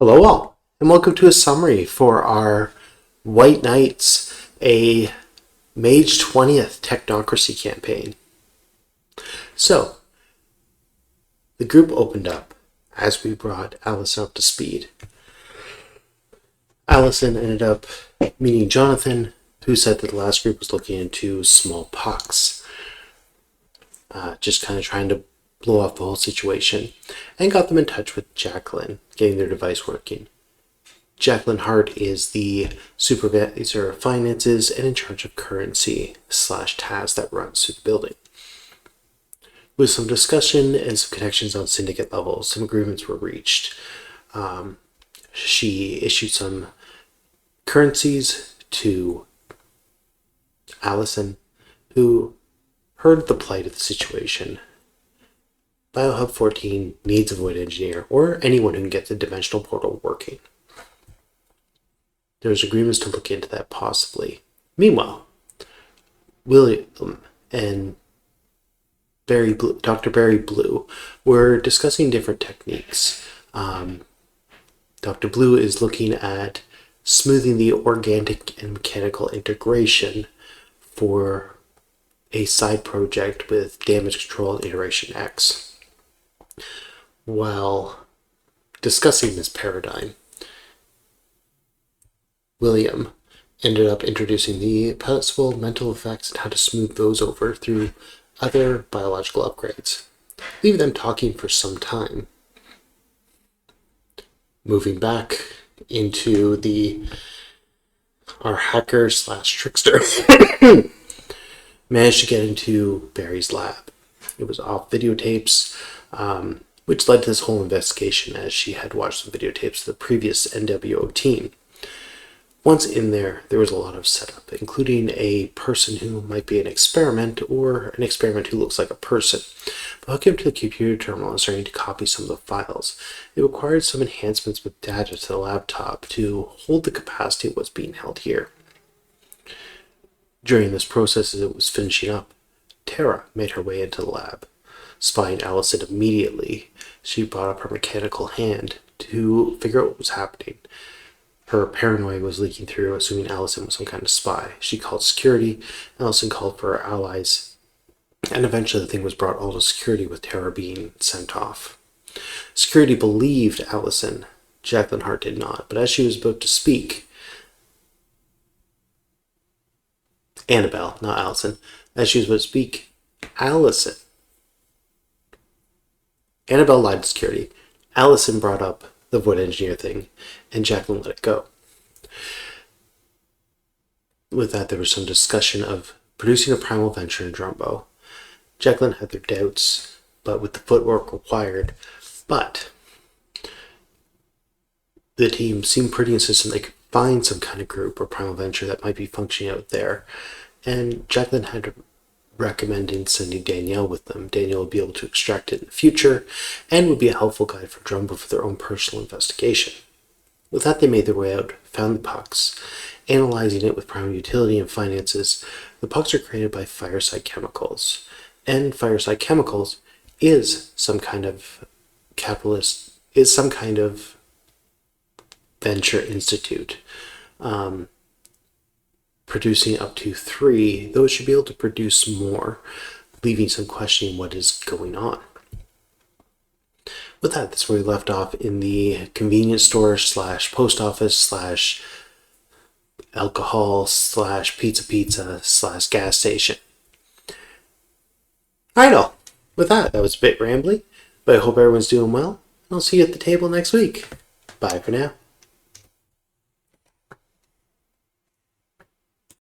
Hello all, and welcome to a summary for our White Knights, a Mage 20th Technocracy campaign. So, the group opened up as we brought Allison up to speed. Allison ended up meeting Jonathan, who said that the last group was looking into smallpox. Just kind of trying to blow off the whole situation, and got them in touch with Jacqueline, getting their device working. Jacqueline Hart is the supervisor of finances and in charge of currency / tasks that runs through the building. With some discussion and some connections on syndicate level, some agreements were reached. She issued some currencies to Allison, who heard the plight of the situation. Biohub 14 needs a void engineer or anyone who can get the dimensional portal working. There's agreements to look into that possibly. Meanwhile, William and Dr. Barry Blue were discussing different techniques. Dr. Blue is looking at smoothing the organic and mechanical integration for a side project with damage control and iteration X. While discussing this paradigm, William ended up introducing the possible mental effects and how to smooth those over through other biological upgrades, leaving them talking for some time. Moving back into our hacker / trickster managed to get into Barry's lab. It was off videotapes, which led to this whole investigation as she had watched some videotapes of the previous NWO team. Once in there was a lot of setup, including a person who might be an experiment or an experiment who looks like a person. But hooking him to the computer terminal and starting to copy some of the files, it required some enhancements with data to the laptop to hold the capacity of what's being held here. During this process, as it was finishing up, Tara made her way into the lab. Spying Allison immediately, she brought up her mechanical hand to figure out what was happening. Her paranoia was leaking through, assuming Allison was some kind of spy. She called security, Allison called for her allies, and eventually the thing was brought all to security with Tara being sent off. Security believed Allison. Jacqueline Hart did not, but as she was about to speak, Annabelle, not Allison, as she was about to speak, Annabelle lied to security. Allison brought up the void engineer thing, and Jacqueline let it go. With that, there was some discussion of producing a primal venture in Drumbo. Jacqueline had their doubts, but with the footwork required, but the team seemed pretty insistent they could find some kind of group or primal venture that might be functioning out there, and Jacqueline had to recommending sending Danielle with them. Danielle would be able to extract it in the future and would be a helpful guide for Drumbo for their own personal investigation. With that, they made their way out, found the pucks. Analyzing it with primal utility and finances, the pucks are created by Fireside Chemicals. And Fireside Chemicals is some kind of venture institute. Producing up to 3, though it should be able to produce more, leaving some questioning what is going on. With that, that's where we left off in the convenience store / post office / alcohol / pizza / gas station. Alright all, with that was a bit rambly, but I hope everyone's doing well, and I'll see you at the table next week. Bye for now.